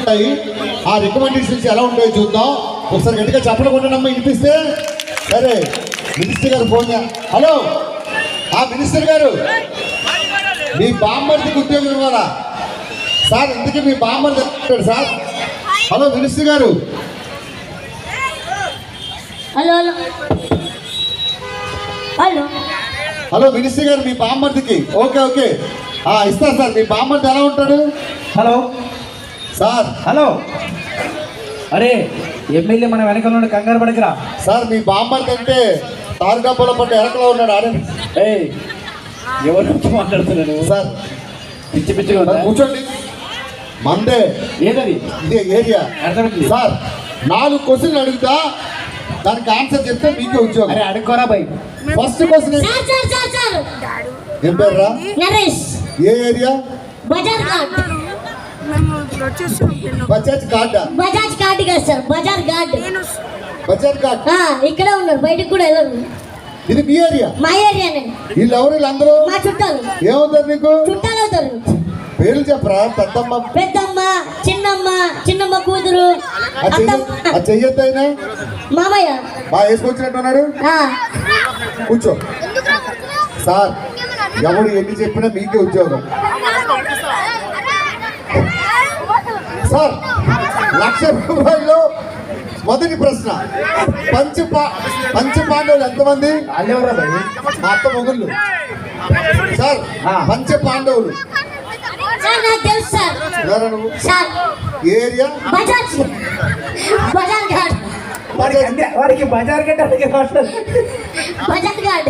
ఉంటాయి. ఆ రికమెండేషన్స్ ఎలా ఉంటాయో చూద్దాం. ఒకసారి గట్టిగా చెప్పకుండా వినిపిస్తే సరే. మినిస్టర్ గారు ఫోన్ హలో మినిస్టర్ గారు, మీ బామ్మర్దికి ఉద్యోగం ఇవ్వాలా సార్? ఇందుకే మీ బామ్మర్ది అంటాడు సార్. హలో మినిస్టర్ గారు. Hello hello hello hello minister గారు, మీ బామ్మర్దికి ఓకే ఓకే ఇస్తాను సార్. మీ బామ్మర్ది ఎలా ఉంటాడు? Hello sir. హలో, అరే ఎమ్మెల్యే మన వెనకాల నుండి కంగారు పడకరా సార్. మీ బామ్మర్ది అంటే తారు డబ్బాలో పడ్డ ఎరకలో ఉన్నాడు. అరే ఎవరు మాట్లాడుతున్నాను సార్? పిచ్చి పిచ్చిగా ఉందా? కూర్చోండి. మందే ఏదది ఇదే ఏరియా అర్థమైంది సార్. 4 క్వశ్చన్లు అడుగుతా, దానికి ఆన్సర్ చెప్తే మీకే ఉద్యోగం. అరే అడుక్కోరా బై. ఫస్ట్ క్వశ్చన్ ఏం పేర్రా? నరేష్. ఏ ఏరియా? బజార్ ఘాట్. బజాజ్ కార్డా? బజాజ్ ఘాట్ కాదు సార్, బజార్ ఘాట్. బజాజ్ కార్డ్ ఇక్కడే ఉన్నారు, బయటకు కూడా వెళ్ళరు. ఇది మీ ఏరియా? మా ఏరియానే. వీళ్ళు ఎవరు? వీళ్ళందరూ మా చుట్టాలు. ఏమవుతారు నీకు? చుట్టాలు అవుతారు. పేర్లు చెప్పరా? పెద్దమ్మ, పెద్దమ్మ, చిన్నమ్మ, చిన్నమ్మ కూతురు, చెయ్యొద్దు అయినా మామయ్య. బాగా వేసుకొచ్చినట్టున్నాడు. కూర్చో సార్. ఎవడు ఎన్ని చెప్పినా మీకే ఉద్యోగం సార్. 1,00,000 రూపాయలు. మొదటి ప్రశ్న, పంచపాండవులు ఎంతమంది? అల్లెవరా బై? మా అత్త మొగుళ్ళు సార్. పంచపాండవులు సార్ నాకు తెలుసు సార్. ఎవరా నువ్వు? Sir area? బజాజ్ ఘాట్. వాడికి బజార్ గట్ట బజార్ ఘాట్.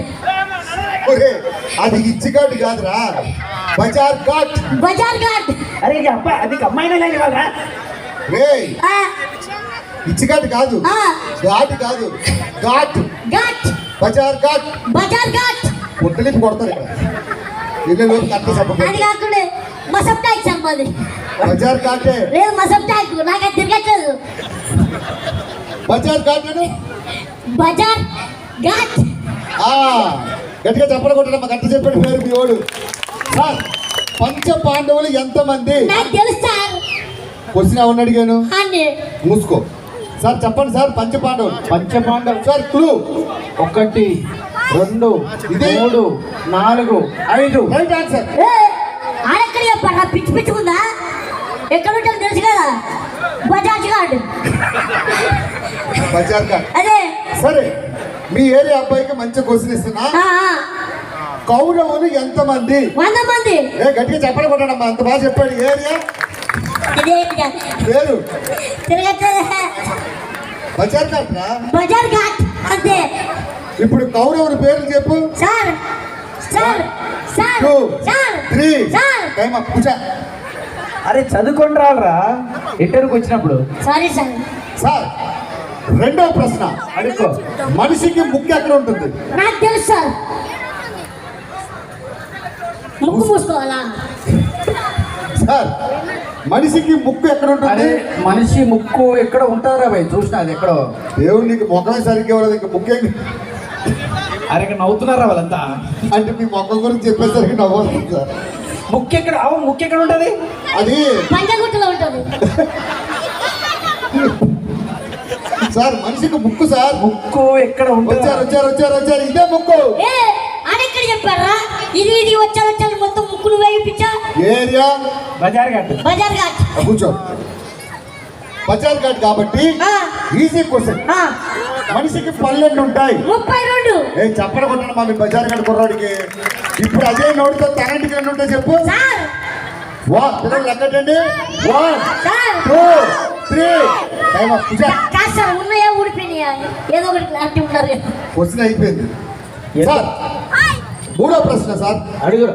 అది ఇచ్చిఘాట్ కాదురా, బజార్ ఘాట్. బజార్ ఘాట్. అరే అది అమ్మాయినా వాళ్ళ ఇచ్చిఘాట్ కాదు, ఘాట్ కాదు, ఘాట్ ఘాట్. బజార్ ఘాట్. బజార్ ఘాట్. పుట్టలిపి కొడతారు ఇక్కడ. అది కాకుండా మసబ్ ట్యాక్ సంపాది. బజార్ ఘాటే. లేదు మసబ్ ట్యాక్, నాకు అది తిరగట్లేదు. బజార్ ఘాట్ అని బజార్ ఘాట్. గట్టిగా చెప్పలకొట్టమ్మా. గట్ట చెప్పాడు పేరు మీ ఓడు సార్. పంచ పాండవులు ఎంతమంది? నాకు తెలుసు సార్. క్వశ్చన్ ఎవరిని అడిగాను? మూసుకో సార్. చెప్పండి సార్. పంచపాండవులు సార్. క్లూ 1 2 3 4 5. Right answer. ఆడెక్కడ చెప్పారా? పిచ్చి పిచ్చుకుందా? ఎక్కడ ఉంటారు తెలుసు కదా, బజాజ్ ఘాట్. బజార్ ఘాట్ అదే. సరే, మీ ఏరియా అబ్బాయికి మంచి క్వశ్చన్ ఇస్తున్నా. కౌరవులు ఎంతమంది? 100 మంది. గట్టిగా చెప్పలకొట్టమ్మా. అంత బాగా చెప్పాడు. ఏరియా పేరు తిరగట్లేదు. బజార్ ఘాట్ రా. బజార్ ఘాట్ అంతే. ఇప్పుడు కౌరవుల పేర్లు చెప్పు. Sir sir sir 2 sir 3 sir. Time up. కూర్చో. అరే చదువుకొని రాలరా ఇంటర్వ్యూకి వచ్చినప్పుడు. Sorry sir. సార్, రెండో ప్రశ్న అడుక్కో. మనిషికి ముక్కు ఎక్కడ ఉంటుంది? నాకు తెలుసు సార్. ముక్కు మూసుకోవాలా సార్? మనిషికి ముక్కు ఎక్కడ ఉంటుంది? మనిషి ముక్కు ఎక్కడ ఉంటారా భయ్? చూసినా అది ఎక్కడో. దేవుడు నీకు ముఖమే సరిగ్గా ఇవ్వలేదు, ఇంకా ముక్కే. అరే ఇక్కడ నవ్వుతున్నారా వాళ్ళంతా? అంటే మీ ముఖం గురించి చెప్పేసరికి నవ్వుతుంది సార్. ముక్కు ఎక్కడ? ముక్కు ఎక్కడ ఉంటుంది? అది పంజగుట్టలో ఉంటుంది సార్. మనిషికి ముక్కు సార్. ముక్కు ఎక్కడ ఉంటుంది? వచ్చారు. ఇదే ముక్కు. ఆడెక్కడ చెప్పారా? ఇది వచ్చారు మొత్తం ముక్కులు వేయించా. ఏరియా? బజార్ ఘాట్. బజార్ ఘాట్. కూర్చో. బజార్ ఘాట్ కాబట్టి ఈజీ క్వశ్చన్. మనిషికి 12 ఉంటాయి. 32. చెప్పనుకుంటున్నా మా మీ బజార్ ఘాట్ కుర్రాడికి. ఇప్పుడు అదే నోటితో తనంటికి ఎన్ని ఉంటాయి చెప్పు. పిల్లలు లెక్కటండి. 1 2 3 టైం అప్. కాదు సార్, ఉన్నాయా ఊడిపోయినాయా? ఏదో ఒకటి క్లారిటీ ఉన్నారు. క్వశ్చన్ అయిపోయింది సార్. మూడో ప్రశ్న సార్. అడుగు.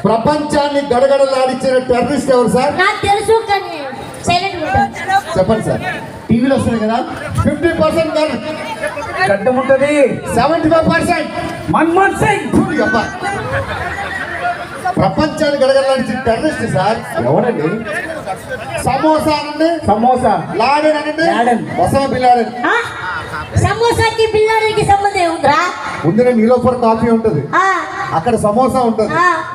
ప్రపంచాన్ని గడగడలాడించిన టెర్రరిస్ట్ ఎవరు సార్? నాకు తెలుసు కానీ సైలెంట్ ఉంటాను. చెప్పండి సార్. టీవీలో వస్తుంది కదా. 50% గడ్డం ఉంటుంది. 75% మన్మోహన్ సింగ్. ప్రపంచాన్ని గడగడలాడించిన టెర్రరిస్ట్ సార్ ఎవరండి? సమోసా అనండి. సమోసా. లాడెన్ అనండి. Osama bin Laden. సమోసాకి బిల్లాడికి సంబంధం ఏముందిరా? ముందునే నీలోఫర్ కాఫీ ఉంటుంది, అక్కడ సమోసా ఉంటుంది.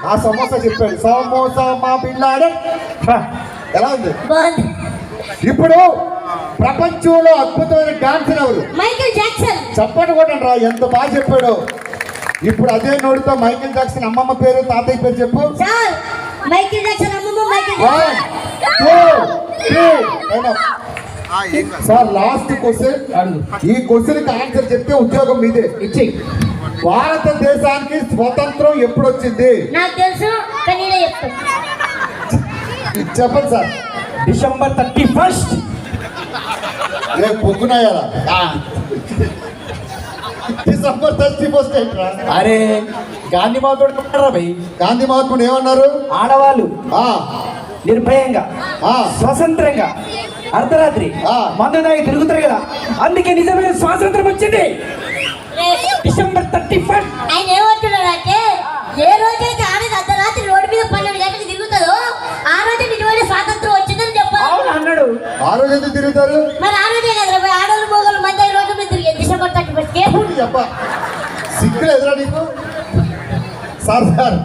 ఆ సమోసా చెప్పాడు. సమోసా మా బిన్ లాడెన్. ఎలా ఉంది? ఇప్పుడు ప్రపంచంలో అద్భుతమైన డాన్సర్ ఎవరు? Michael Jackson. చెప్పండి కొట్టండి రా, ఎంత బాగా చెప్పాడు. ఇప్పుడు అదే నోటితో మైకేల్ జాక్సన్ అమ్మమ్మ పేరు తాతయ్య పేరు చెప్పు. సార్ మైకేల్ జాక్సన్ అమ్మమ్మ మైకేల్ 1 2 3 సార్ లాస్ట్ క్వశ్చన్. అడుగు. ఈ క్వశ్చన్ కి ఆన్సర్ చెప్తే ఉద్యోగం మీదే. ఇచ్చి. భారతదేశానికి స్వతంత్రం ఎప్పుడు వచ్చింది? నాకు తెలుసు కానీ నేనే చెప్తాను. చెప్పండి సార్. December 31st. రేపు పొద్దునయ్యారా? డిసెంబర్ 31st ఏంట్రా? అరే గాంధీ మహాత్ముడు భయ్. గాంధీ మహాత్ముడు ఏమన్నారు? ఆడవాళ్ళు ఆ, నిర్భయంగా ఆ, స్వతంత్రంగా అర్ధరాత్రి ఆ. మందు దాగి తిరుగుతారు కదా, అందుకే నిజమైన స్వాతంత్రం వచ్చింది డిసెంబర్ 31st. ఆయన ఏమంటున్నాడంటే ఏ రోజైతే ఆడది అర్ధరాత్రి రోడ్డు మీద 12 గంటలకు తిరుగుతుందో ఆ రోజు నిజమైన స్వాతంత్రం వచ్చిందని చెప్పాలి. అవును అన్నాడు. ఆ రోజు ఎందుకు తిరుగుతారు? మరి ఆ రోజే కదా ఆడవాళ్ళు మోగోళ్ళు మంది ఈ రోజు మీద తిరిగే డిసెంబర్ 31st. చెప్ప సిగ్గులు ఎదురా నీకు? సార్ సార్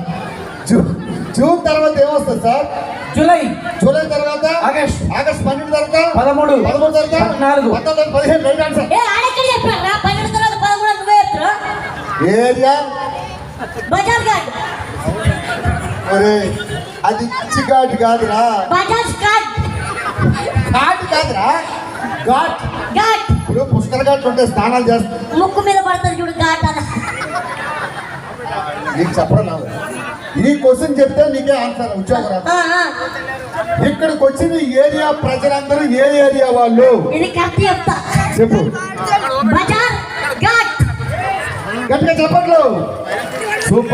జూన్ తర్వాత ఏమొస్తుంది సార్? జూలై జూలై తర్వాత ఆగస్ట్. ఆగస్ట్ 12 తర్వాత 13 13 తర్వాత 14 19 15 రైట్ ఆన్సర్. ఏ ఆడెక్కడ చెప్పారు 12 తర్వాత 13 నువ్వే చెప్తారు. Area Bajaj card. ఒరే అది పిచ్చి ఘాట్ కాదురా. బజాజ్ కార్డ్. ఘాట్ కాదురా, ఘాట్. ఘాట్ ఇప్పుడు పుష్కర ఘాట్ ఉంటే స్నానాలు చేస్తా. ముక్కు మీద పడుతుంది చూడు ఘాట్ అన్న. నీకు చెప్పడం రాదు. ఈ క్వశ్చన్ చెప్తే నీకే ఆన్సర్ ఉద్యోగం రాదు. ఇక్కడికి వచ్చిన ఏరియా ప్రజలందరూ ఏ ఏరియా వాళ్ళు? ఇది కరెక్ట్ చెప్తా. చెప్పు. బజాజ్ ఘాట్. గట్టిగా చెప్పట్లు. సూపర్.